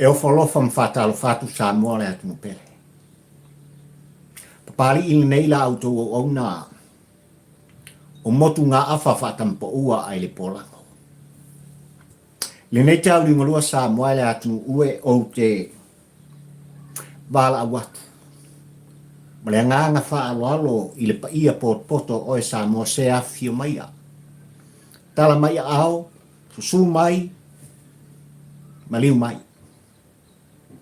E o folofa mfatalo fatu sa moa le atu pele. Papali ili nei la auto o na o motu ngā afa fatampo ua ai le polango. Le nei tau ringalua sa moa le atu ue o te vala awatu. Ma le nganga wha alo i le paia poto o e sa moa se a fio mai a. Tala mai a au, susu mai, maliu mai.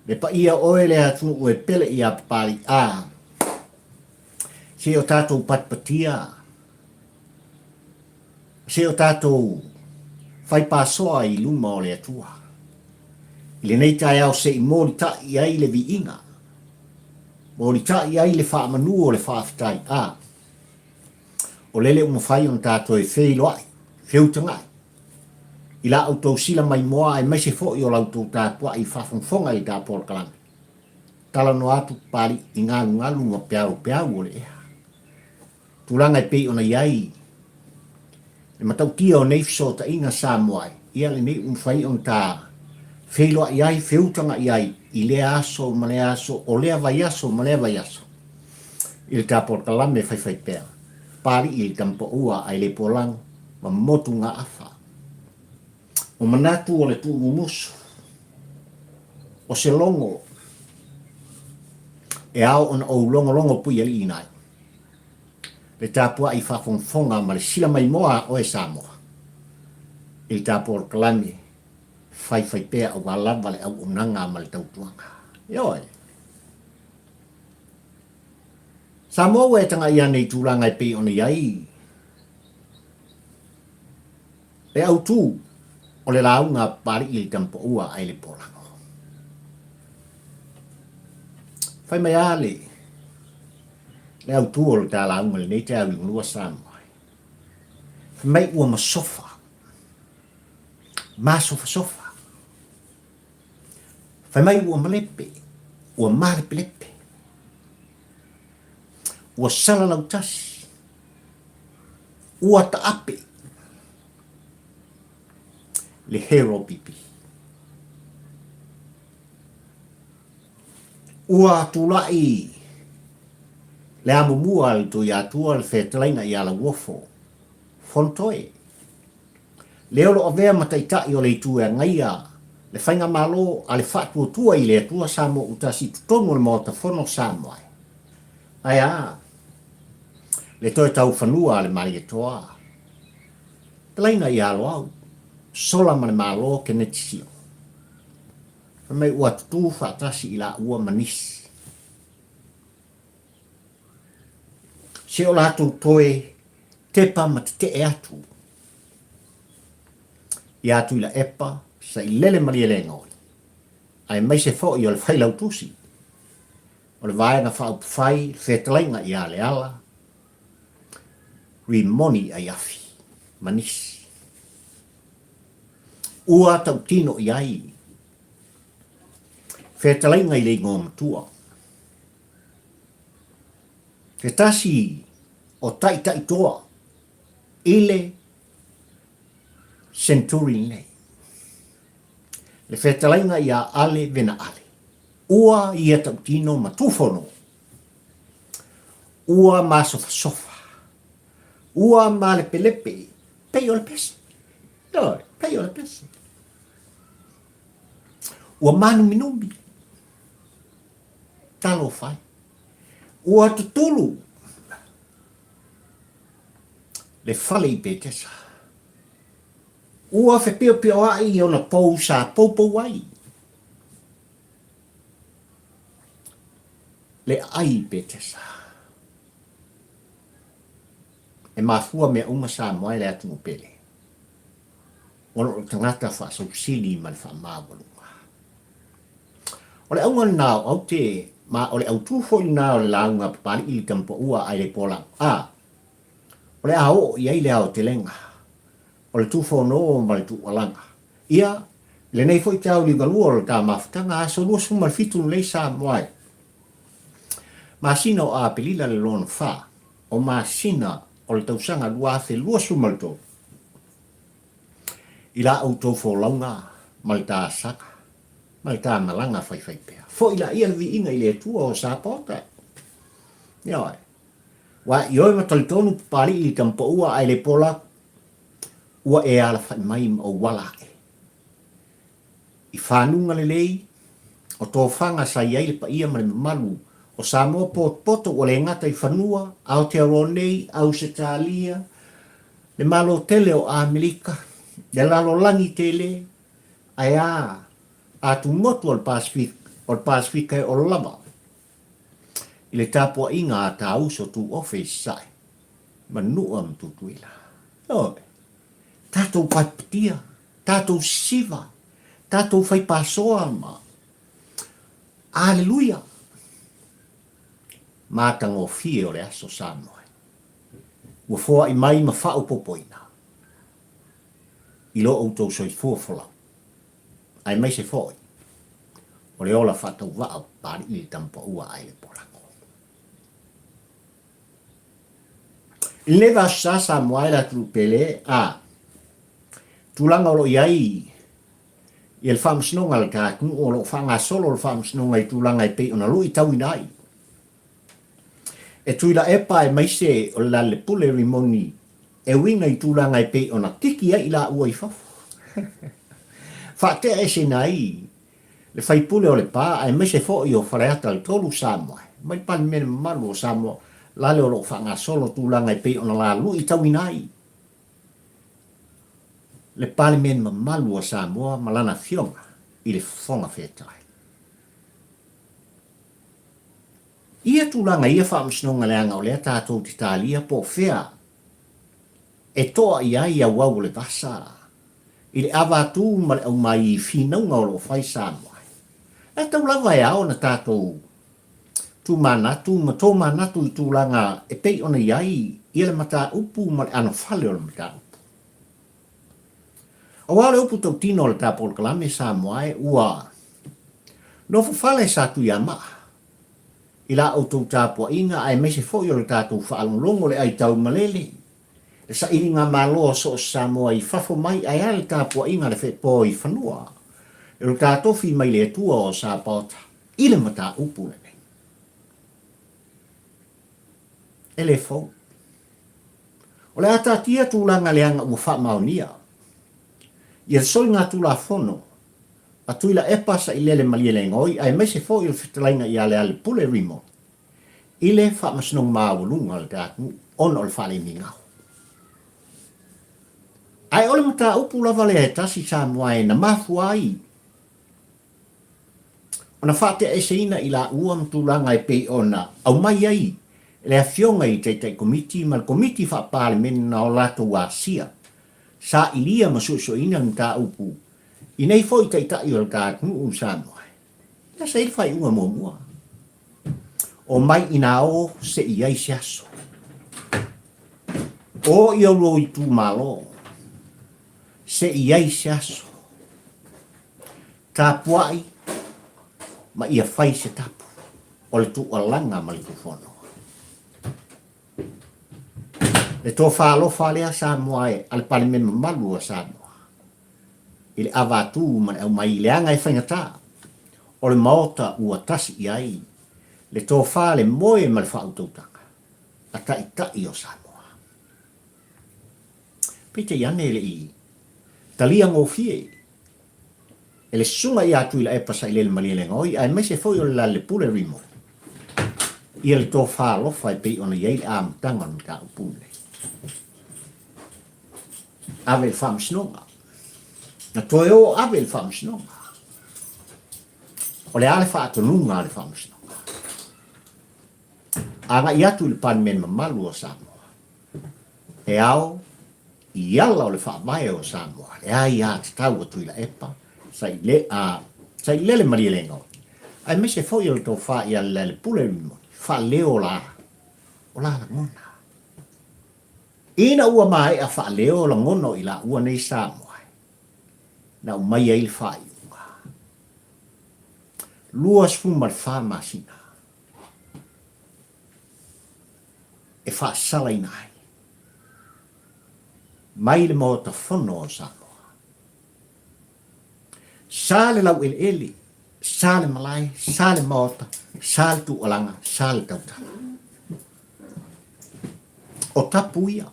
Le paia oe le atu ue pele i a papali a. Se o tātou patpatia. Se o tātou whai pāsoa i luma o le atua. I le nei tai au se i mōri ta i ai le vi inga. Mōri ta i ai le wha manu o le whaafitai a. O lele umawhai on tātou e whei loai, whiutangai. I la autou sila mai moa e maise fo i o lautou tātua i whawhongwhonga i tā porkalami. Tala no atu pari i ngā ngalu o peau o le ea. Tulanga e pei ona iai. Le matau tia o neifso ta inga sa moai. Ia le nei umwhai on tā wheloa iai, whiutanga iai. I le aso, ma le aso, o lea vai aso, ma lea vai aso. I le tā porkalame whai pēr. Pari i le tampo ua ai le polang, ma motu ngā awha. O manatu o le tu mumusu. O se longo. E au on o longo pui ali inai. Le tāpua i whawhongwhonga ma le sila mai moa o e sa moa. I le tāpua o kalame, whai pēr au walawa le au unanga ma le tautuanga. Ioi. Sa moa e tanga ia nei tūranga e pei ona iai. Le au tū, o le lau ngā pari i le tampo ua ai le polango. Whai mai ale, le au tū o le tā lau ngale nei te au inglua sāmai. Whai mai ua masofa. Masofa. Whai mai ua malepe, ua malepe. Ua sala lau tasi. Ua taape. Le HRPP. Ua tulai le amumua le tu ia tua le whetalaina i a Lauofo. Fontoe. Le olo o vea mataitai o le tu e ngaia le whainga malo a le whaatua tua i le atua samo utasi tutonu le mota fono samoai. Ai a. Le toi tau whanua le mari e toa. Talaina i a Loau. Sola mane malo ke netisio. Whamei ua tutu whaatasi i la ua manisi. Se o lātou toe tepa ma te e atu. I atu i la epa sa i lele maria le ngoi. Ai mai se fo i o le whailau tusi. O le vaenga whaupu whai, whetalainga i a le ala. Rimoni ai afi. Manisi. Ua tau tino i ai. Whetalainga i le ngō matua. Ke tasi o tai toa. Ile Centurion nei. Le whetalainga i a ale Vena ale. Ua i a tau tino matufono. Ua Masofa. Ua Malepe. Pei o le pesi. Pei o le pesi. Ua manu minumbi. Talo fai. Ua tutulu. Le fale i petesa. Ua fe pio ai o na pou sa pou ai. Le ai petesa. E mafua mea uma sa moe le atu pele. Ono tangata fa so sili man fa mawalu. Ole au nao au te ma ole au tufo nao le launga pali i tampo ua ai le polang. Ole au i ai le au te lenga. Ole tufo no ma le tu alanga. Ia le nei foi tau li galua le ta maftanga aso lua suma le fitu le sa moai. Ma sino a pelila le lon fa. O ma sina o le tausanga lua fe lua suma le to. Ila au tofo launga ma le ta saka. Mai tā malanga whai pēr. Fo ila ia vi inga ile tua o sa pota. Ioi. Wa ioi ma talitonu pari i tampo ua ai le pola ua e ala whai mai o wala e. I whanunga le lei, o tō whanga sa iai le pa ia ma le malu, o sa mo poto o le ngata i whanua, au te aronei, au se tālia, le malo tele o Amerika, le lalo langi tele, ai a tu motu o le Pasifika e o lava. I le tāpua inga a tā uso tu office sai, ma nuam tu tuila. Oi, tātou paipatia, tātou siva, tātou whai pasoa ma. Aleluia. Mātango fie o le aso Samoa. Ua fōa i mai ma whao popoina. I lo autou soi fōwhala. Ai mai se fōi. O le ola whatau wao pari i tampa ua ai le porango. I leva sa Samoa la trupele tulanga o lo iai i el whamsnonga le tātu o lo whanga solo le whamsnonga i tulanga i pe ona lui tau inai. E Tuilaepa e maise o la le pule rimoni e winga i tulanga i pe ona tiki ai la ua i whafu. Whate e se nai le whaipule o le pā e maise fo i o whareata le tolu Samoa. Mai pani mene malu o Samoa la le o lo whanga solo tulanga i pe ona la lui tau inai. Le parlimen malu o Samoa malana fionga i le fonga whetai. Ia tūlanga ia whaamsnonga leanga o lea tātou ti tālia po whea. E toa ia ia wau le vasa. I le awatu ma le au mai i whinaunga o lo whai Samoa. E tau lawa e ao na tātou tū manatu ma tō manatu i tūlanga e pei ona iai i le mata upu ma le ano whale o le mata upu. O wale upu tau tino le tāpol kalame Samoa e ua no whale sa tu ia maa. I la o tau tāpua inga ai mese fo i o le tātou whaalongongo le ai tau malele. E sa iri ngā māloa so Samoa i whafo mai ai ale tāpua inga le whepo i whanua. E le tātou fi mai le tua o sa pota. I le mata upu le nei. E le fo. O le atatia tūlanga leanga ua whamaunia. I le soi ngā tūla whono, a Tuilaepa sa i lele maliele ngoi, ai mese fo i le whitalainga i ale ale pule rimo. I le whamasnong māwalunga le tātu, ono le whale mi ngau. Ai ole mata upu lava le tasi Samoa e na mafu ai. Ona whate e seina i la uam tūlanga e pei ona, au mai ai, le a fionga i te komiti, ma le komiti whapale mena o lato wa sia. Sa ilia masuso ina mta upu. Inei foi tai tai o tātu u Samoa. Ia sa ili whai unga mua. O mai ina o se iai se aso. O i alo i tū malo. Se iai se aso. Tā puai ma ia whai se tapu. O le tu alanga ma le tu whono. Le tō whalofa lea Samoa e ale parlimen malu o Samoa. I le awatu man au mai leanga e whaingata. O le maota ua tasi i ai. Le tō whale moe ma le whautautanga. A tai o Samoa. Pete iane le i. Talia ngō fie. E le sunga i atu i la epa sa i le maliele ngoi. Ai mai se foi o le pule rimo. I le tō whalofa e pei ona iei le amtanga ni ka upune. Ave il whamsnonga. Na toi o ave il whamsnonga. O le ale whaatonunga ale whamsnonga. Anga i atu il parlimen mamalu o Samoa. E ao, i ala o le whaamai o Samoa. E ai a te tau o Tuilaepa. Sai lele marielengau. Ai mese foi o le tō wha i ala le pule rimoni. Wha leo la. O la ngona. Ina ua mai a wha leo la ngono i la ua nei Samoa. Na umai ai le wha i unga. Lua sfuma le wha masina. E wha sala inai. Mai le mo ta whono o Samoa. Sa le lau ele. sale malai, sale mota, sale tu alanga, sale tauta. O tapu ia,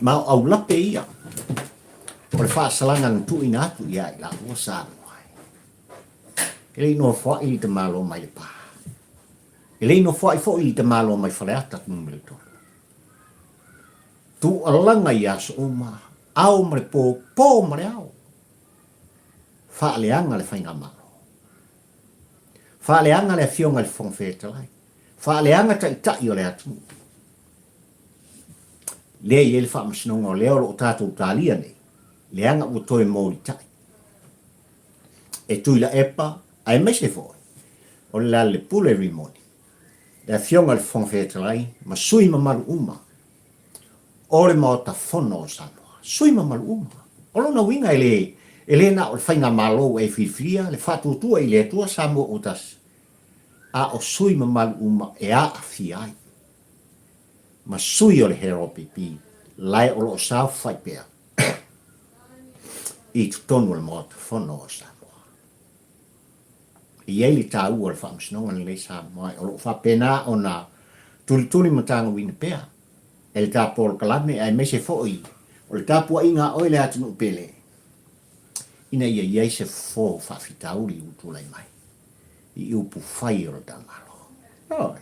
mau au lape ia, o le whaasalanga tu ina atu ia i la ua sa moai. E lei no fwa i te malo mai le pā. E lei no fwa i fo i te malo mai whaleata kumele tō. Tu alanga ia so uma, au mare pō mare au. Whaaleanga le whainga malo. Whaaleanga le fionga le whongwhetalai. Whaaleanga ta i tai o le atu. Le i ele whaamashinonga o leo o tātou tālia nei. Leanga o toi mōri tai. E Tuilaepa, ai mai se foi. O le le pule rimoni. Le fionga le whongwhetalai, ma sui mamaru uma. O le maota whono o Samoa. Sui mamaru uma. O lona winga ele na o le whainga malo e whiwhia, le whatutua i le atua Samoa o tas. A o sui mamaru uma e a whiai. Ma sui o le HRPP, lai o lo sao whai pēr. I tutonu le maota whono o Samoa. I eili tā ua le whaamsinonga ni le Samoa, o lo whapena o na tuli matanga wina pēr. E le tā pōl kalame ai me se foi, o le tā pua inga oile atu no pele. Ina ia iei se fō whawhitauri utulai mai. I upu whai o le tā malo. Oi.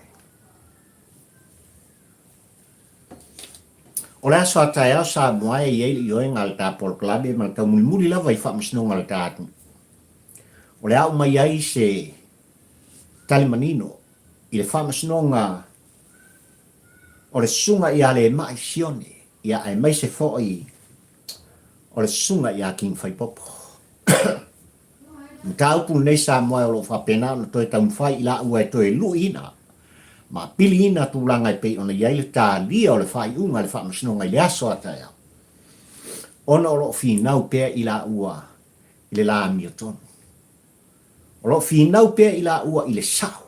O le aso atai au Samoa e iei i oenga le tā pōl kalame ma le tau muri lava i whaamsinonga le tā atu. O le au mai ai se talimanino i le whaamsinonga o le sunga ia le mai sione, ia ai mai se foi o le sunga ia king fai popo. Mta upu nei Samoa o lo whapena na toi taumwhai ila ua e toi luina. Ma pili ina tūlanga i pei ona iai le tā lia o le whai unga le whamasinonga i le aso atai au. Ona o lo whinau pēr ila ua i le la mia tonu. O lo whinau pēr ila ua i le sao.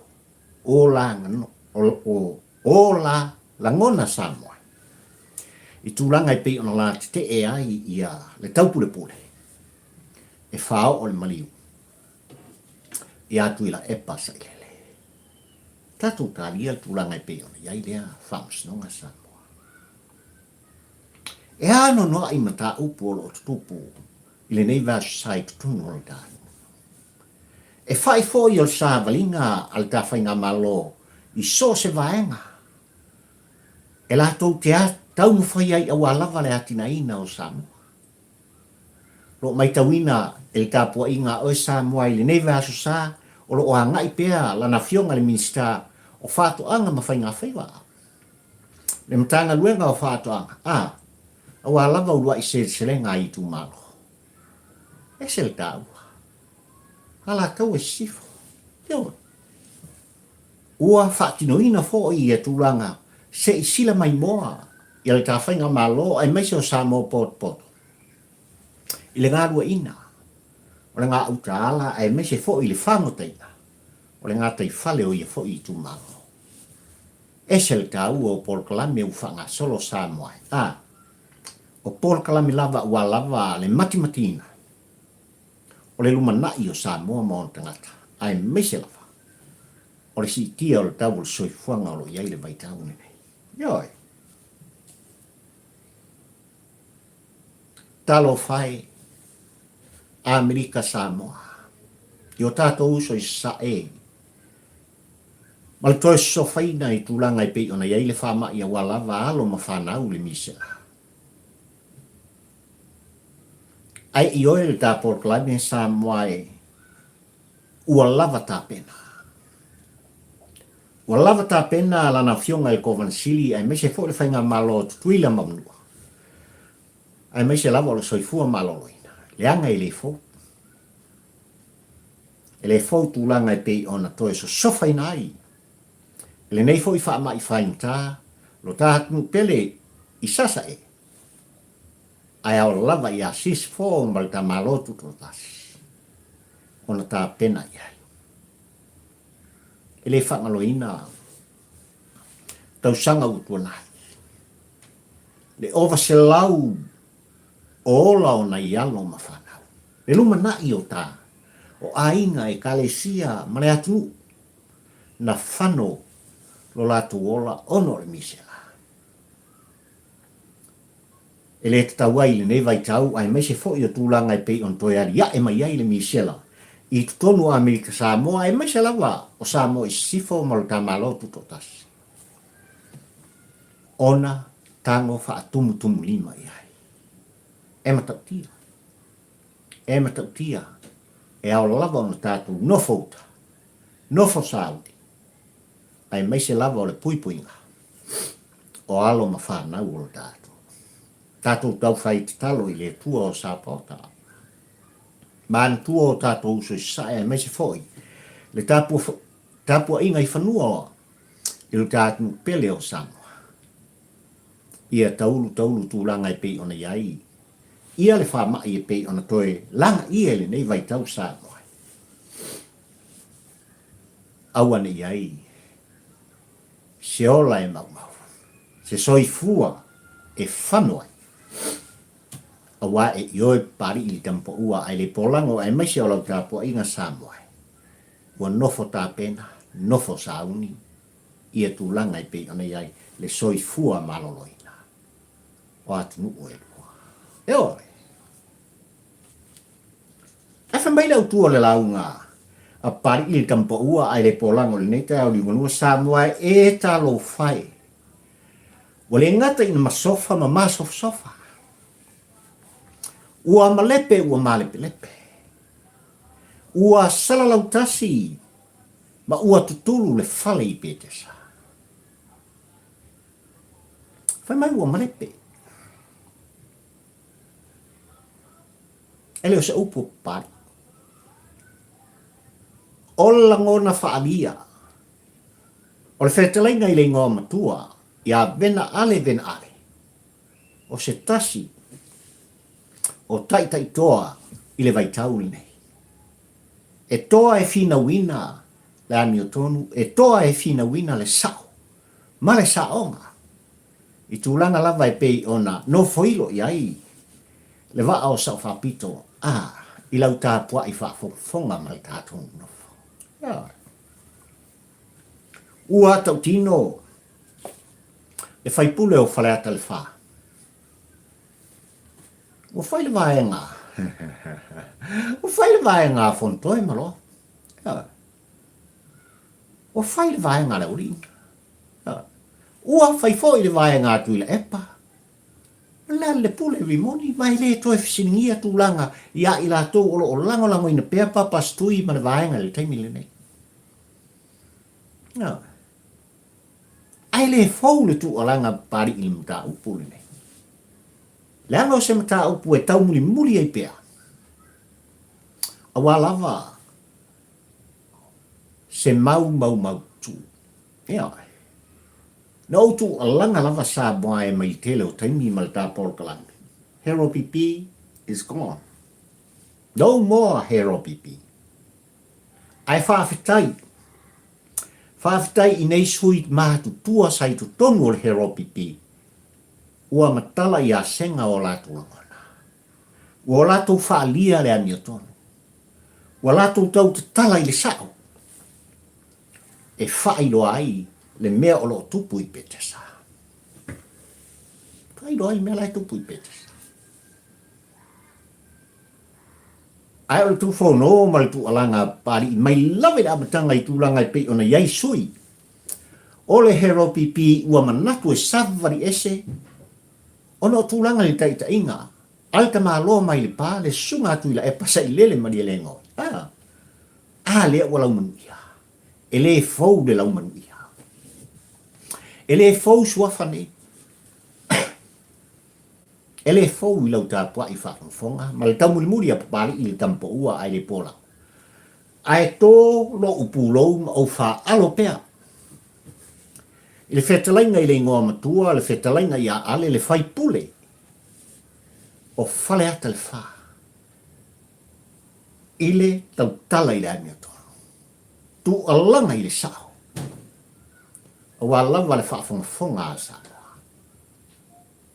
O la ngano, o la langona Samoa. I tūlanga i pei ona la te e ai ia le taupule pule. E whao o le maliu. Ia Tuilaepa sa i lele. Tatu tālia tūlanga i pei ona iai lea whaamsinonga Samoa. E ano noa i mata upu o lo tutupu i le nei vasu sai tutunu o le tānu. E whai fōi o le sā valinga al tā whainga malo i so se vaenga. E la tau te tau mwhai ai awa lava le atina ina o Samoa. Lo mai tauina e le tāpua inga o Samoa i le nei vasu sā o lo o ngai pea lana fionga le minista o whātu anga ma whainga whaiwa. Le mtanga luenga o whātu anga. Awa lava urua i selenga i tu malo. E se le tāua. Hala kau e sifo. Teo. Ua whaatinoina fo i e tūranga se i sila mai moa i le tā whainga malo ai mai se o Samoa pot. I le ngārua ina. O le ngā utaala ai mai se fo i le whangoteina. O le ngā tai whale o i fo i tu malo. E se le tāua o Paul Kalame u whanga solo Samoa. O Paul Kalame lava ua lava le matimatina. O le lumanai o Samoa mo tangata. Ai mai se lava. O le si tia o le tau le soifuanga o lo iai le vaitau nene. Ioi. Talo fai Amerika Samoa. I o tātou uso i sa e. Ma le toi sofaina i tūlanga i pei ona iai le whama i a walava alo ma whanau le misera. Ai i oe le tā Portland Samoa e ua lava tā pena. Ua lava tā pena lana fionga i Kovansili ai me se fo le whainga malo tuila mamnua. Ai me se lava o le soifua maloloina. Le anga i le fo. E le fo tūlanga i pei ona toe so sofaina ai. Le nei fo i whaama i whainta, lo tātunu pele i sasa e. Ai au lava i asis fo mbali ta malotu to tasi. Ona tā pena i ai. E le whangaloina, tausanga utua nai. Le ova se lau o ola o na i alo ma whanau. Le luma na i o tā. o ainga e kalesia male atu na whano lo latu ola ono le misela. E le tatawai le nei vai tau ai mai se fo i o tūlanga i pei on toi ari ya e mai ai le misela. I tonu a Amerika Samoa ai mai se lawa o Samoa i sifo ma lo tamalotu to tasi. Ona tango wha tumu lima i ai. E matautia. E matautia. E au lava o na tātou nofouta. Nofo Saudi. Ai mai se lava o le puipuinga. O alo ma whanau o le tātou. Tātou tau whai te talo i le tua o Sāpota. Māna tua o tātou uso i sae mai se foi. Le tāpua inga i whanua o. I lo tātou pele o Samoa. Ia taulu tūlanga i pei ona iai. Ia le whamai i pei ona toe langa ia le nei vai tau Samoa. Awane iai. Se ola e mau. Se soifua e whanua. Awa e ioi pari i tampo ua ai le polango ai mai se olau tāpua inga Samoa. Ua nofo tā pena, nofo sauni. Ia tūlanga i pei ona iai le soifua maloloina. O atu nuku e lua. E ore. E whamai lau tua le launga. A pari i tampo ua ai le polango le neita au lingonua Samoa e talo fai. Wale ngata ina masofa ma masofa. Ua Malepe ua Malepe lepe. Ua salalautasi ma ua tutulu le fale i petesa. Fai mai ua Malepe. Ele o se upu pari. Ola ngona whaalia. O le whetalainga i le ngō matua. Ia Vena ale. O se tasi. O tai toa i le vaitauli nei. E toa e fina wina le ani o tonu. E toa e fina wina le sao. Ma le saonga. I tūlanga lava e pei ona no foilo i ai. Le waa o sao whapito. I lau tāpua i whafonga mai tātou nofo. Ua tau tino. E whaipule o whaleata le wha. O whaile vaenga. O whaile vaenga fontoi malo. O whaile vaenga le urina. Ua whaifo i le vaenga Tuilaepa. La le pule vimoni, mai le toi fisiningia tūlanga. Ia i la tō o lango ina pēa papastui ma le vaenga le taimi le nei. Ai le fau le tu alanga pari i mta upu le nei. Le ano se mta upu e tau muli ai pea. Awa lava. Se mau tu. Ea. Na utu alanga lava sa boa e mai tele o taimi malta polkalangi. HRPP is gone. No more HRPP. Ai whawhitai. Whawhitai i nei sui mahatu tua sai tu tonu o le HRPP. Ua matala i a senga o latu langona. Ua latu whaalia le ani o tonu. Ua latu tau te tala i le sao. E whailo ai le mea o lo tupu i petesa. Whailo ai mea lai tupu i petesa. Ai o le tu whono ma le tu alanga pari i mai lawe le amatanga i tūlanga i pei ona iai sui. O le HRPP ua manatu e savari ese. Ono tūlanga ni taita inga. Alta maa loa mai le pā le sunga Tuilaepa sa i lele mani e lengo. Lea ua lau manuia. E le fau le lau manuia. E le fau suafane. E le fau i lau tāpua i whafonga. Ma le taumulimuri a papari i le tampo ua ai le pola. Ai tō lo upulou ma au wha alo pea. I le whetalainga i le ingoa matua, le whetalainga i a ale le whai pule. O whale ata le wha. I le tau tala i le ania tōru. Tu alanga i le sao. Awa lava le whafonga a sa.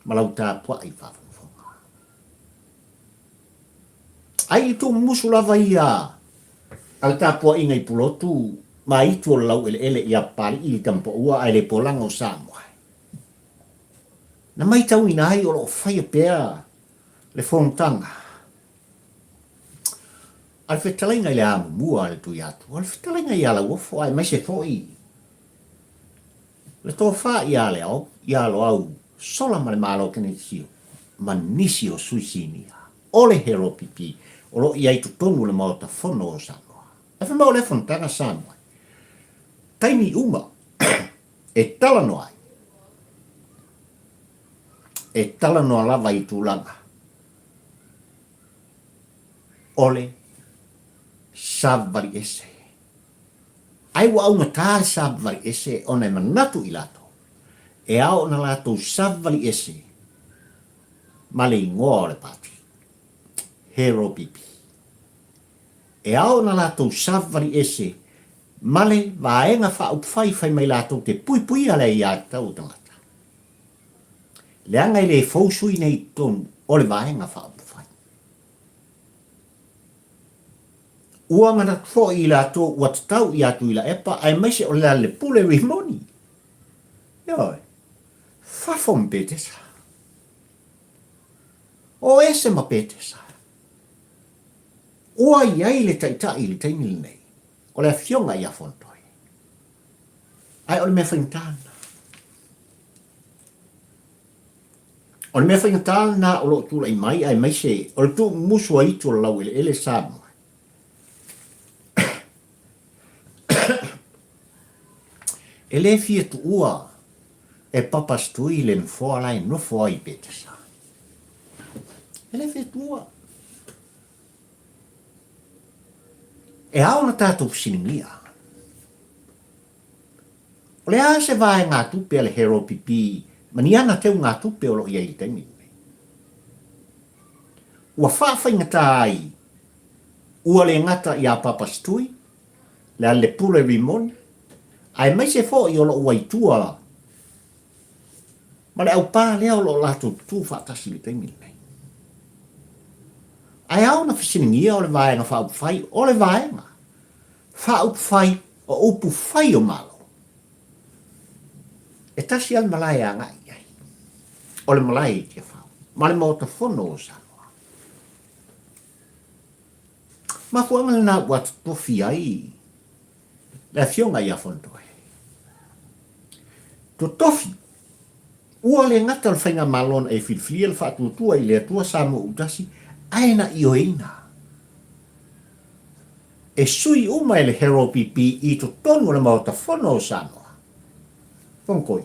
Malau tāpua i whafonga. Ai tu musu lava ia. Al tapua ingai pulotu, mai tu lau ele ia pali i tampo ua ai le polango Samoa. Na mai tau ina ai o lo whaia pēa le whongtanga. Al whetalainga i le amu mua le tui atu. Al whetalainga i ala Lauofo ai mai se toi. Le tō wha i ale au, i alo au, sola ma le malo kene sio. Manisi o suisinia. Ole HRPP, o lo i ai tutonu le maota whono o Samoa. E whamau le whontanga Samoa. Taimi uma, e talano ai. E talano lava i tūlanga. Ole, savari ese. Ai wa au ngatāle savari ese, ona e manatu i lato. E au na lato savari ese. Male ingoa o le pati. HRPP. E au na lato savari ese. Male vaenga whai mai lato te pui ale i a tau tangata. Leanga i le fōsui nei tonu, o le vaenga whai. Ua ngana fo i lato, ua tatau i a Tuilaepa, ai maise o le pule rimoni. Ioi, whafom petesa. O ese ma petesa. Ua iai le taitai le taimili nei. O le fionga i a fontoi. Ai o le mea whaintana. O le mea whaintana o lo tula i mai, ai maise, o le tu musua itu o lau ele Samoa. E le fia tu ua, e papastui le nfoa lai no foa i petesa. E le fia tu ua. E au na tātou siningia. O le a se vae ngā tupe ale HRPP, maniana teu ngā tupe o lo ia i taimi. Ua whawhai ngata ai, ua le ngata i a papastui, le a le pule rimoni, ai mai se fo i o lo waitua. Ma le au pā lea o lo lato tu whakasi le taimi nei. Ai au na whisiningia o le vaenga whaupai, o le vaenga. Whaupai o upu whai o malo. E tasi al malai a ngai ai. O le malai i tia whau. Ma le mauta whono o Samoa. Ma fuanga le nā wat tofi ai. Le fionga i a fondoe. To tofi. Ua le ngata le whainga malon e filflia le whatuatua i le atua Samoa utasi. Aina i o eina. E sui uma e le HRPP i to tonu le mauta whono o Samoa. Whonkoi.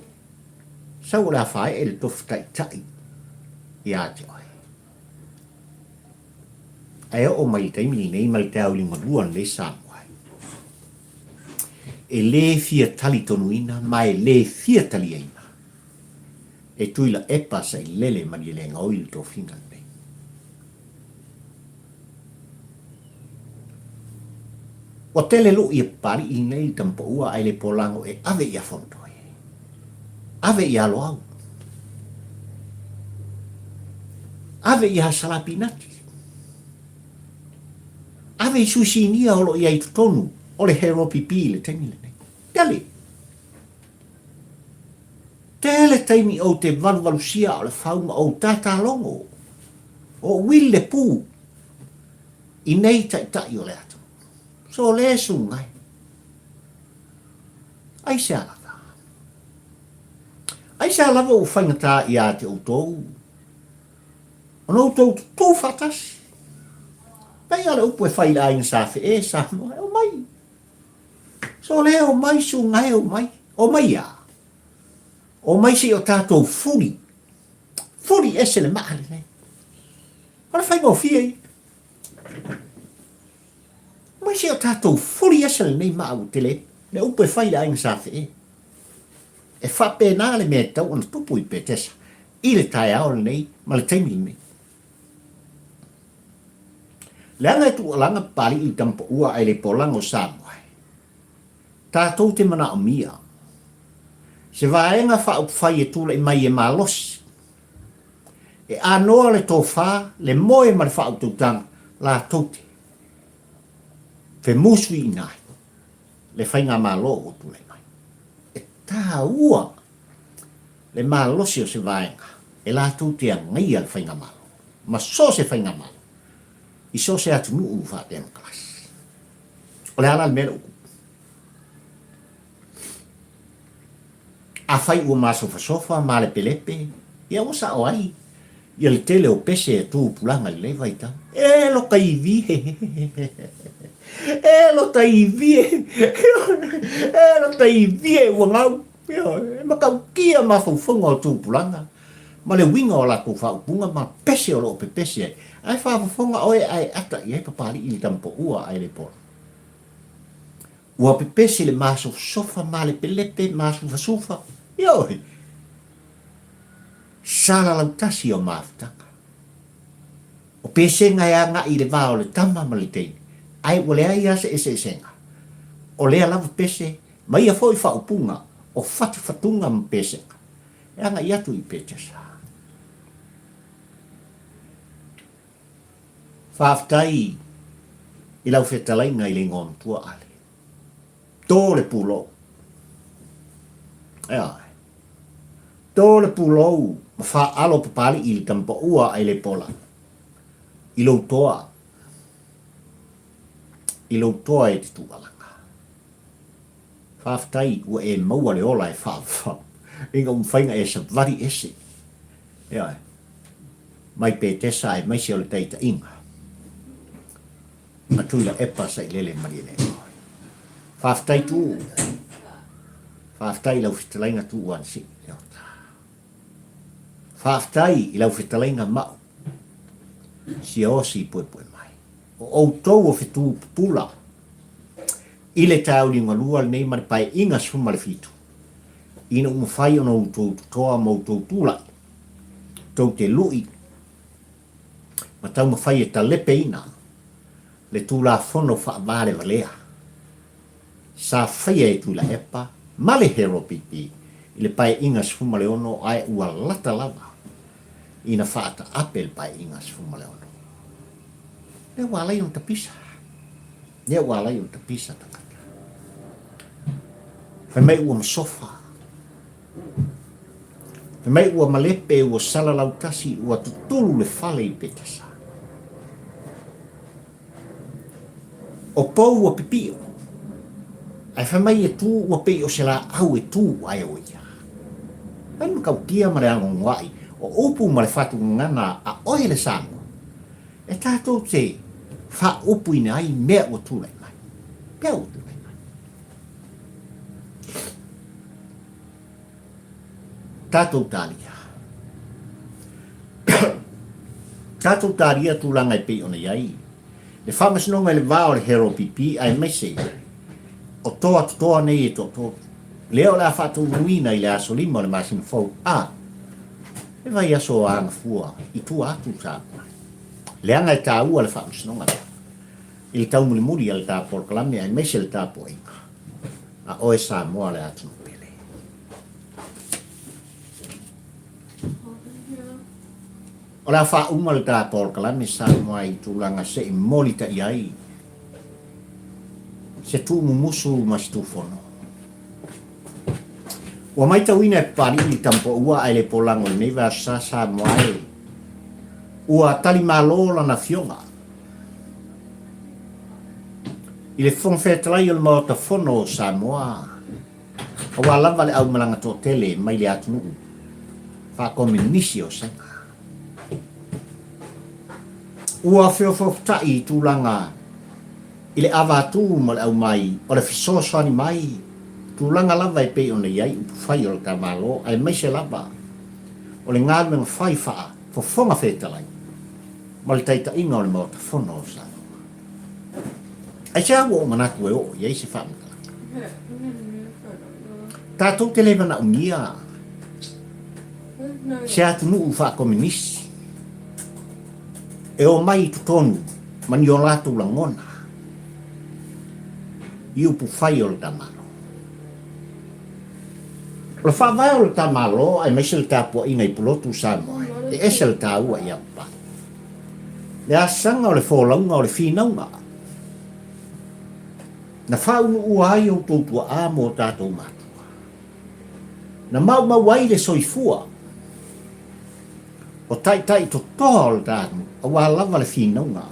Sau la whae e le tofi tai. I ate oi. Ai o mai taimini nei mai te au lima luan le Samoa. E le fia tali tonuina, mai le fia tali eina. E Tuilaepa sa i lele mani le ngoi to finga nei. O tele lu i pari i nei tampo ua ai le polango e ave i a fontoi. Ave i a Loau. Ave i a salapinati. Ave i susinia o lo i ai tutonu. O le HRPP le taimi le nei. Tele. Tele taimi o te valvalusia o le whaunga o tata longo. O wil le pū. I nei tai o le ato. So le sungai. Ai se alava. Ai se alava o whaingata i a te outou. O no outou tō whatasi. Pai ala upu e whaila ai sa fe e sa o mai. So le o mai sungai o mai. O mai a. O mai si o tātou furi. Furi ese le maa le. Ala whainga o fia i. Mai si o tātou furi ese le nei maa o tele. Le upu e whaila ai sa fe e. E whape nā le mea tau ana tupu i petesa. I le tai ao le nei. Ma le taimi nei. Le anga tu alanga pali i tampo ua ai le polango Samoa. Tātou te mana o mia. Se vaenga wha upwhai e tūla i mai e malosi. E anoa le tō whā, le moe ma le wha uptautanga, la tote. Fe musui nai. Le whainga malo o tule mai. E tā ua. Le malosi o se vaenga. E la tūtia ngai al whainga malo. Ma so se whainga malo. I so se atu nuu wha tēnu klasi. O le ala mera uku. A whai ua Masofa, Malepe, ia o sa o ai. Ia le tele o pese e tū pulanga le leva ita. E lo ka iwi. E lo ta iwi. E lo ta iwi e ua ngau. E makau kia mawhauwhunga o tū pulanga. Ma le winga o la ko whaupunga ma pese o lo pe pese. Ai whauwhunga oe ai ata i ai papari i tampo ua ai le pora. Ua pe pese le Masofa, Malepe, Masofa. Ioi. Sala lautasi o maftaka. O pese ngai anga i le vao le tama malitei. Ai o lea ia se ese esenga. O lea lava pese, ma ia foi whaupunga, o fatunga ma pese. E anga i atu i pechasa. Whaftai i lau whetalainga i le ngon tua ale. Tō le pulo. E ai. Tō le pulo. Ma wha alo papali i le tampa ua ai le pola. I lau toa. I lau toa e te tualanga. Whaftai ua e maua le ola e whawha. Inga umwhainga e sa vari ese. E ai. Mai pe tesa e maisi o le teita inga. Ma Tuilaepa sa i lele mari le. Whaftai tu. Whaftai lau whistalainga tu uan si. Whaftai i lau whistalainga mau. Si osi pue mai. O outou o whitu pula. I le tau ni ngalua nei mari pai inga suma le fitu. Ina umawhai ona outou toa ma outou tula. Tau te lui. Ma tau mawhai e ta lepe ina. Le tula fono wha vare valea. Sa whaia e Tuilaepa. Male HRPP. I le pai inga suma le ono ai ua lata lava. Ina whaata apel pai inga suma le ono. Ne walai on tapisa. Ne walai on tapisa takata. Whai mai ua Masofa. Whai mai ua Malepe ua sala lautasi ua tutulu le fale i petasa. O pou ua pipio. Ai whai mai e tū ua pei o se la au e tū ai o ia. Ai makau kia mare ango ngwai. O upu ma le whatu ngana a oe le sango. E tātou te wha upu ina ai mea o tūlai mai. Pea o tūlai mai. Tātou tālia. Tātou tālia tūlanga e pei ona iai. Le whamasnonga le vāo le HRPP ai mese. O toa nei e toa. Leo la whatu ruina i le aso lima le masin fau. E vai aso o anga fua, i tu atu tāpua. Le anga e tā ua le whamasnonga. I le tau mulimuri le tā porkalame, ai meise le tāpua inga. A oe sā moa le atu pele. O la wha uma le tā porkalame sā moa i tūlanga se i molita i ai. Se tū mumusu mas tū fono. Ua mai tau ina e pari i tampo ua ai le polango nei va sa moai. Ua tali malola na fionga. I le fonfetalai o le maota fono sa moa. Ua lava le au malanga tō tele mai le atu nuu. Wha kominisi o senga. Ua whiofoftai i tūlanga. I le avatu ma le au mai. O le fisosani mai. Tūlanga lava e pei ona iai upu whai o le tamalo, ai maise lava. O le ngālu menga whai wha, fofonga whetalai. Ma le taita inga o le maota whono o sa. Ai se awa o manatu e o, iai se whamata. Tātou te lewa na ungia. Se atu nuu wha kominisi. E o mai tu tonu, mani o lātou la ngona. I upu whai o le tamalo. O le whawai o le tamalo, ai maise le tāpua inga i pulotu sa moe. E ese le tāua i apa. Le asanga o le wholaunga o le whinaunga. Na whaunu ua ai o tōtua a mō tātou mātua. Na mau ai le soifua. O tai to toa o le tātou. A wā lava le whinaunga.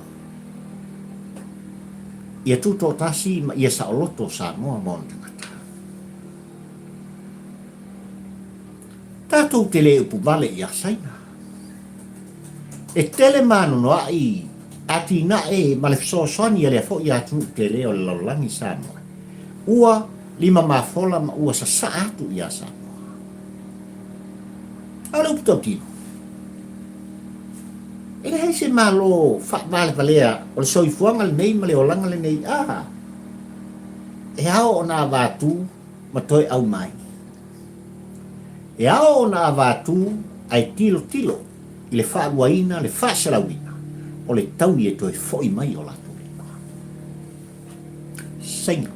Ia tūto tasi ma ia sa o loto sa moa mō tangata. Tātou te le upu vale ia saina. E tele manu no ai ati na e ma le fisosoni le fo ia tu te leo le laulangi sa moa. Ua lima mafola ma ua sa atu ia sa moa. Ala upu tau tino. E le hei se malo wha vale valea o le soifuanga le nei ma le olanga le nei aha. E ao o nā vātū ma toi au mai. E ao o nā vātū ai tilo i le whaaruaina, le whaasalauina o le tauni e toi foi mai o lato. Sainga.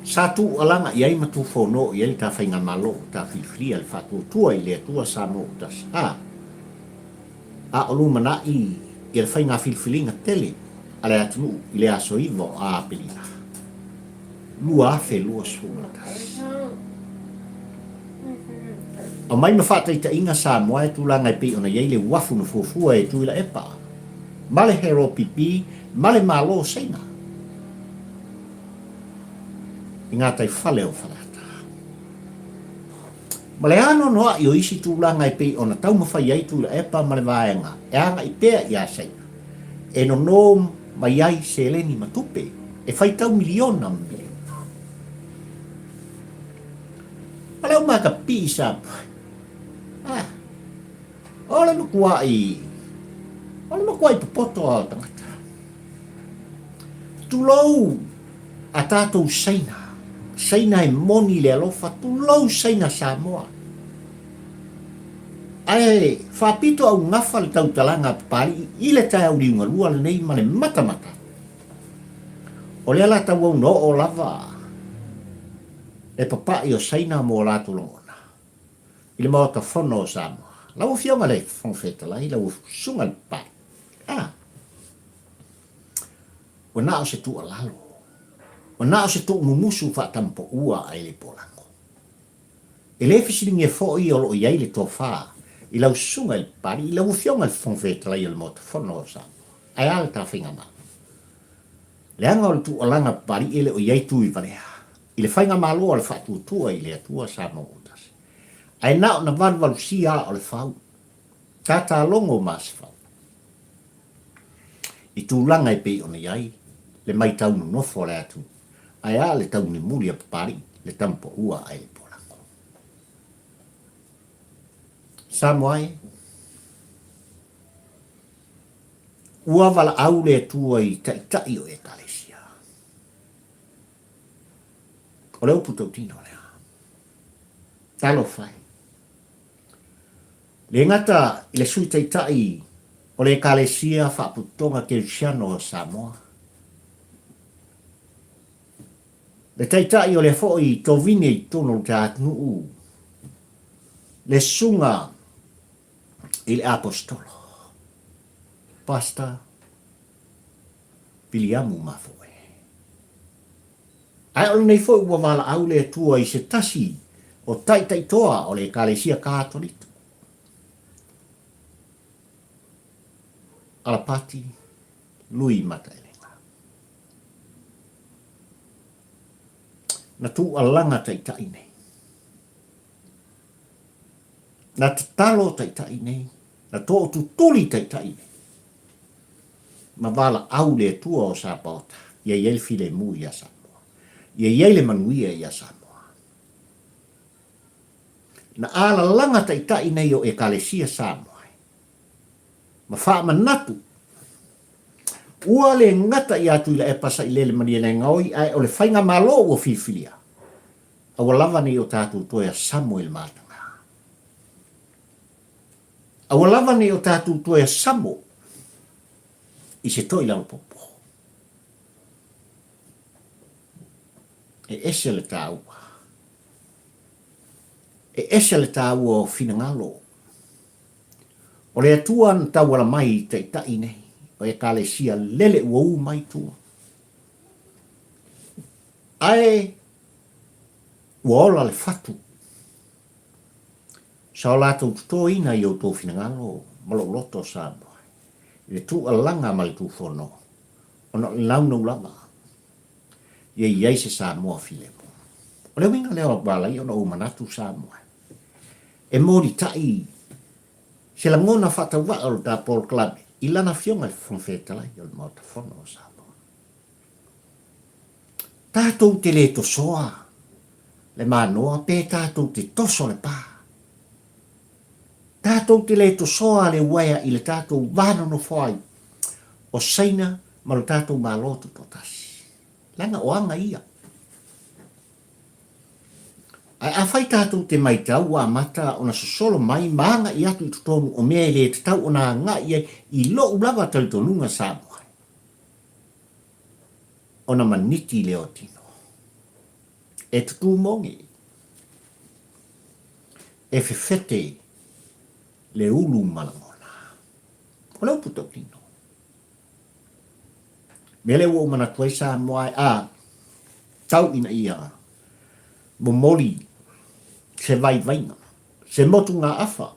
Sa tu alanga i ai matu whono i ai ta whainga malo, ta whiwhria le whatu tua i le tua sa mo utas. A olu mana i le whainga whiwhiringa tele, a le atunu i le aso iwo a apelina. Lua afe lua sumatas. O mai ma whata i ta inga sa moa e tūlanga i pe ona iei le wafu na fuafua e Tuilaepa. Male HRPP, male malo seina. I ngā tai whale o whalata. Male ano noa i o isi tūlanga i pe ona tau mawhai ai Tuilaepa male vaenga. E anga i pea i a seina. E no no mai ai se eleni matupe. E whai tau miliona miliona. Male o maka pi sa ole makuai popoto ao tangata. Tulau a tātou saina e moni le alofa, tulau saina Samoa. Ai, whapito au ngafa le tautalanga pari, i le tai au liunga lua le nei mane mata. O le ala tau au no o lava, e papa i o saina mo lātu longona. I le maota whono o Samoa. Lau fionga le whongwheta lai, lau sunga le pai. O nao se tu alalo. O nao se tu mumusu whatampo ua ai le polango. E le fisiringi e fo i olo iai le tō wha. I lau sunga le pari, i lau fionga le whongwheta lai le mota whono o Samoa. Ai ala ta whinga ma. Le anga o le tu alanga pari e le o iai tu i varea. I le whainga malo o le whatu tua i le atua Samoa. Ai nao na vanvalu sia o le whau. Tata longo mas whau. I tūlanga i pe ona iai, le mai taunu nofo le atu. Ai a le taunu muri a papari, le tampo ua ai le polango. Samoai, ua wala au le atua i tai o e kalesia. O le upu tau tino lea. Talo whai. Le ngata i le sui tai o le kalesia whaaputonga ke Luciano o Samoa. Le tai o le foi tō vine i tono te atnuu. Le sunga i le apostolo. Pasta Piliamu mafoe. Ai o nei foi ua wala au le tua i se tasi o tai toa o le kalesia katolito. Alapati, lui mata elenga. Na tu alanga tai nei. Na tatalo tai nei. Na tō tu tuli tai nei. Ma wala au le tua o Sapota. Ia iel file mu ia Samoa. Ia iele manuia ia Samoa. Na ala langa tai nei o e kalesia Samoa. Ma wha manatu. Ua le ngata i atu i la e pasa i lele mani e ngaoi ai o le whainga malo o whiwhiria. Awa lava ni o tātou toea Samuel Matanga. Awa lava ni o tātou toea Samo i se toi lau popo. E ese le tāua. E ese le tāua o whina ngalo. O le atuan tawala mai tai nei. o e kalesia lele ua mai tua. Ai, ua ola le fatu. Sa o lātou tuto ina i o tō finangalo, malo loto Samoa. Le tu alanga ma le tu fono. Ona launa ulama. Ia iai se Samoa filemo. O le winga leo balai ona umanatu Samoa. E mori tai se la ngona fata wa o da Paul Club. Ilana fionga fonfetala i o le mota fono Samoa. Tātou te le to soa. Le manoa pe tātou te toso le pā. Tātou te le to soa le waia i le tātou vana no whai. O saina ma le tātou māloto to tasi. Langa o anga ia. Ai a whai tātou te mai tau a mata o na sosolo mai maanga i atu i tutonu o mea le te tau o na ngā i lo ulawa tau tonunga Samoa. O na maniti leo tino. E tutu mongi. E fefete le ulu malangona. O leo puto tino. Mele wo mana tuai Samoa a tau ina ia. Momoli se vai vaina. Se motu ngā afa.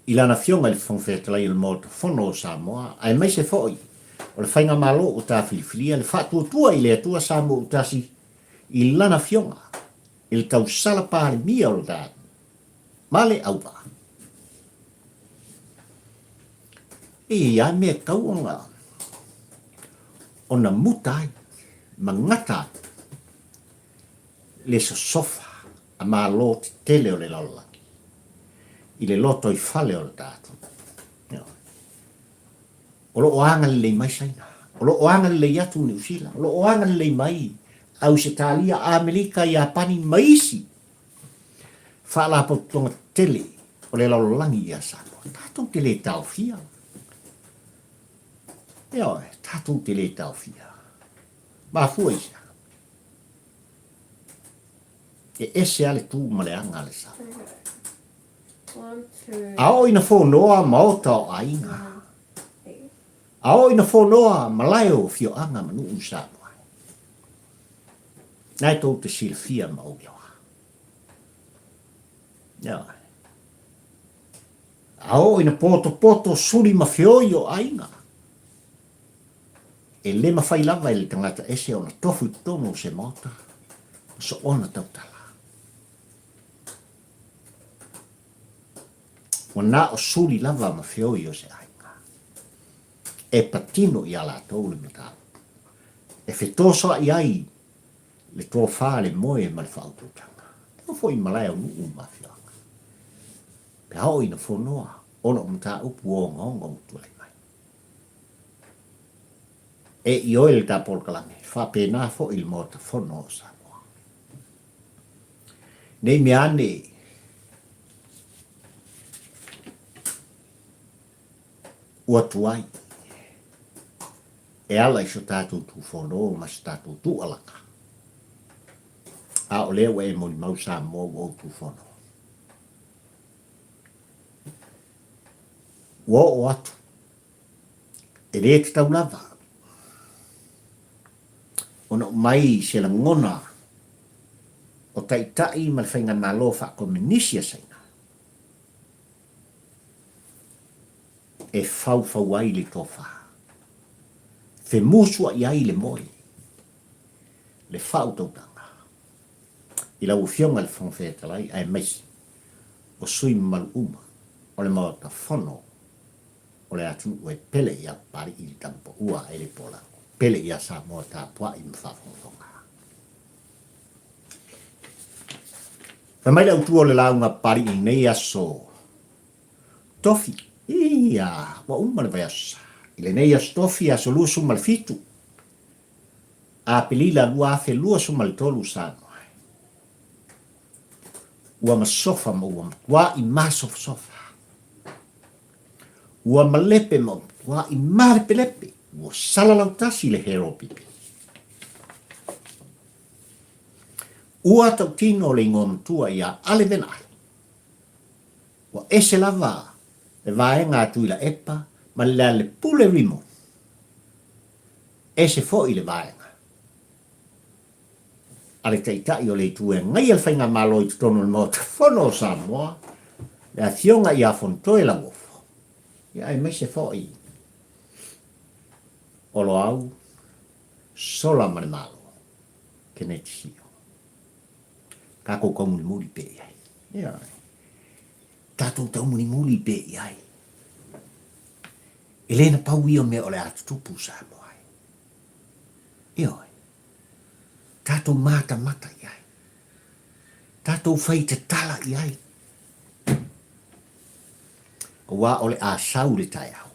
Ilana fionga le fonfetala i le moto fono Samoa. Ai mai se foi. O le whainga malo o tā filifilia. Le whātua tua i le atua Samoa o tasi. Ilana fionga. Il tau sala pāle mia o tā. Male au pa. Ia mea kauanga. Ona mutai. Mangata. Le sofa. A malo te tele o le lalaki. I le loto i fale o le tātu. O lo oanga le mai saina. O lo oanga le yatu ni usila. O lo oanga le mai. Au se talia Amerika i apani maisi. Whala po tonga tele. O le lalolangi i asako. Tātou te le tau fia. Tātou te le tau fia. Mafua isa. E ese ale tu maleanga le sa. Ao ina whonoa maota o ainga. Ao ina whonoa malayo fio anga manu usamo. Nai tau te silfia mauloa. Ao ina poto suri mafioi o ainga. E le mawhai lava e le tangata ese ona tofu tono se mota. So ona tautala. O na o suri lava mafioi o se ainga. E patino i ala tau le mata. E fetosa i ai le tō whāle moe ma le whaututanga. O fo i malaya nuu mawhianga. Pe hao ina whonoa, ono mta upu o ngongo utulai mai. E i oe le tā polkalange, whape nā fo il mota whonoa Samoa. Nei me ane, ua tuai. E ala iso tātou tu whonoa, mas tātou tu alaka. A o leo e mo mau Samoa o tu fono. Wo o atu. E re te tau lava. Ono mai se la ngona. O tai ma le whainga Malofa ko menisia saina. E fau ai le tofa. Fe musua i ai le moe. Le fau tautanga. I lau fionga le fonfetalai ai maisi. O sui malu uma. O le mawata fono. O le atu o e pele ia pari i tampo ua e le pola. Pele ia Samoa tā pua i mwhafonga. Ramaila utua le launga pari i nei aso. Tofi. Ia. Wa uma le vayasa. I le nei aso tofi aso lua sumal fitu. A pelila lua afe lua sumal tolu Samoa. Ua Masofa ma ua i Masofa. Ua Malepe ma ua i Malepe. Ua salalau tasi le HRPP. Ua tau tino le ngom tua ia ale Vena. Ua ese lava le vaenga Tuilaepa ma le pule rimo. E se fo i le vaenga. Ale taitai o le tue ngai al whainga malo i tono le mota whono Samoa. Le a thionga i a fontoe Lauofo. Ia e mai se fo i. O Loau, sola mare malo. Ke ne tisio. Kako kaumuni muri pe iai. Ia. Tatou taumuni muri pe iai. Elena pau ia me o le atutupu Samoa. Ia. Tatou mata mata iai. Tatou fai te tala iai. O wā ole a sau le tai au.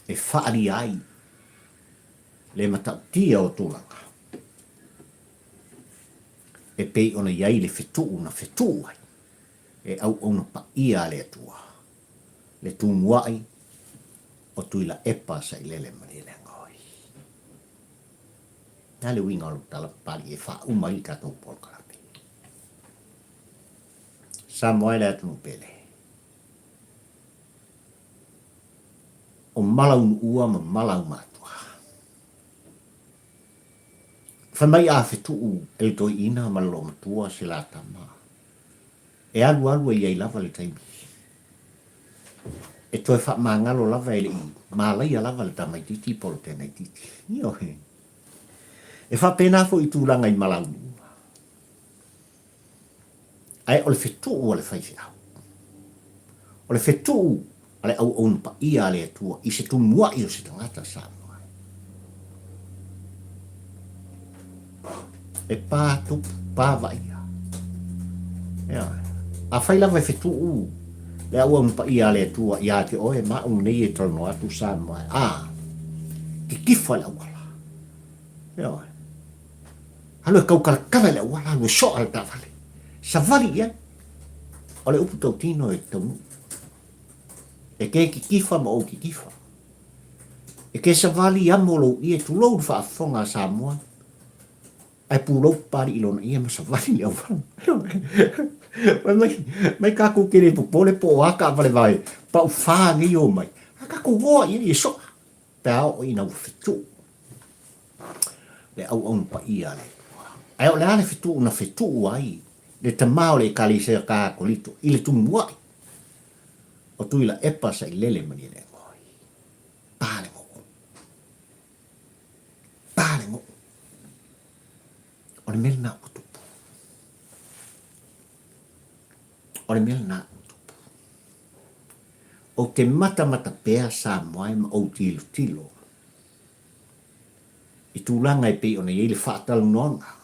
E whaari ai. Le matau tia o tūlanga. E pei ona iai le whetuu na whetuu ai. E au ona pa ia le atua. Le tūmuai o Tuilaepa sa i lele mani le ngoi. Nā le winga o tala pari e wha umai tatou polkarapi. Sa moe le atu pele. O malau ua ma malau matua. Whamai a whetuu e toi ina malo matua se la tama. E alu alu e iei lava le taimi. E toi wha mangalo lava e le i. Malai a lava le tamai titi polo tēnei titi. Nio he. E wha pēnā fo i tūranga i malau ua. Ai o le whetuu o le whaifi au. O le whetuu ale au onu pa ia le atua. I se tumua i o se tangata Samoa. E pā tupu, pā vaia. Ea. A whai lava e whetuu. Le au onu pa ia le atua. Ia te oe ma un nei e trono atu Samoa. Ke kifa le awala. Ea. Halu e kaukarakara le awala. Halu e soa le tawale. Sa vali ia. O le upu tau tino e taunu. E ke ki kifa ma o ki kifa. E ke sa vali amolo i e tulou wha afonga Samoa. Ai pulou pari ilona ia ma sa vali ni awala. Mai kako kere po pole po waka vale vai. Pa u wha ngi o mai. Kako goa i e soa. Pea o ina u fitu. Le au onu pa ia le. Ai o le ale fitu na fitu ai. Le tamao le kali se ka kolito. I le tumuai. O Tuilaepa sa i lele mani le ngoi. Pāle mo. Pāle mo. O le mele nā utupu. O le mele nā utupu. O te mata mata pēa Samoa ma o tilo tilo. I tūlanga e pei o na iei le whaatalu nonga.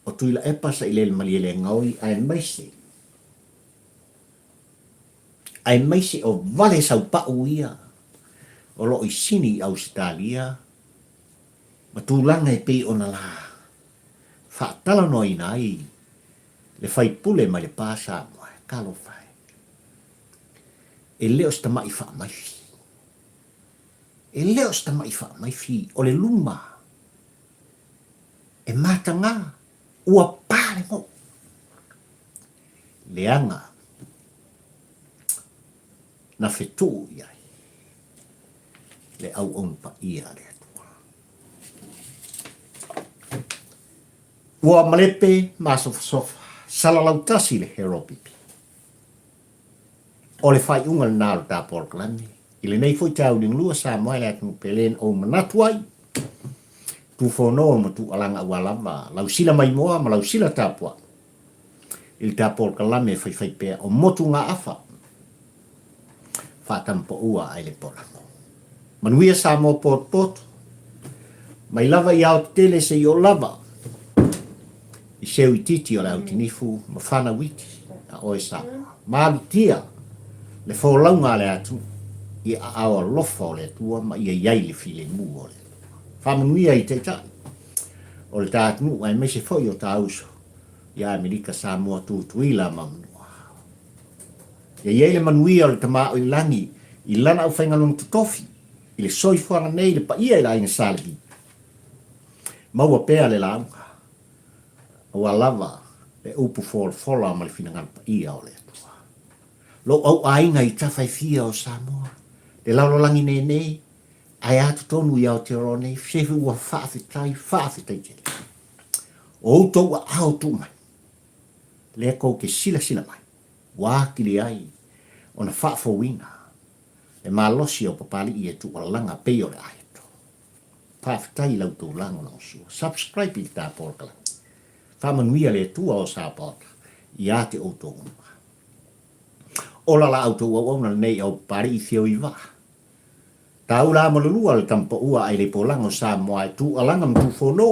O Tuilaepa sa i lele mani le ngoi ai maise. Ai maise o vale sau pa'u ia. O lo i sini i Australia. Ma tūlanga e pei o na la. Whaatala no i nai. Le whai pule mai le pāsa moa. Kalo whai. E leo sta mai wha mai fi. E leo sta mai wha mai fi. O le luma. E mata ngā. Ua pāle mo. Leanga. Na whetuu iai. Le au onu pa ia le atua. Ua Malepe, Masofa, salalau tasi le HRPP. O le whai unga le nālo tā polkalani. I le nei foi tau ling lua Samoa le atu pelen o manatuai. Tu whono ma tu alanga ua lava. Lau sila mai moa ma lau sila tāpua. I le tā polkalame whai pēa o motu ngā awha. Whatampo ua ai le polamo. Manuia Samoa pot. Mai lava i au tele se i o lava. I seu i titi o le au tinifu, ma whana witi, a oe Samoa. Maabitia, le wholaunga le atu, i a awa lofa o le atua, ma ia iai le file mu o le atua. Whamanuia i te tai. O le tātunu, ai mese foi o tā uso. Ia Amerika Samoa tuila mamnua. Ia iai le manuia o le tamā o i langi, i lana au whaingalong tutofi, i le soifuanga nei le pa ia i la inga salihi. Maua pēa le launga. Ua lava le upu fola ma le finangana pa ia o le atua. lo au ai ngai ta fai fia o Samoa le lau langi nei ai atu tonu i Aotearoa nei sefu ua whaafitai tele o tau a au tu mai le kou ke sila mai wākili ai o na whaafowina e malosi o papali i e tu o langa peo le aeto whaafitai lau tau lango na osua subscribe i tā porkala whamanuia le tua o sa pota i ate o tau unua ola la auto au na nei au pari i fio i wa tau la malulua le tampo ua ai le polango sa moa tu alanga mtu fono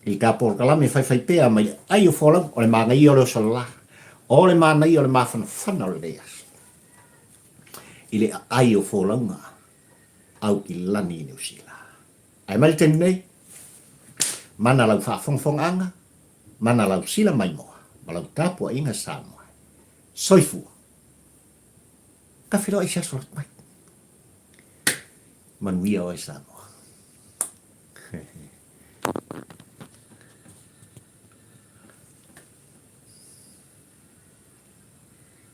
i ka porkala me fai pea mai ai o folang o le manga i o le sala o le mana i o le mafana fana o le deas i le ai o folanga au ki lani i Neusila ai mai tenu nei mana lau whaafongfong anga mana lau sila mai moa ma lau tapua inga sa moa soifua ka whiro i sia sorat mai manuia o e sa moa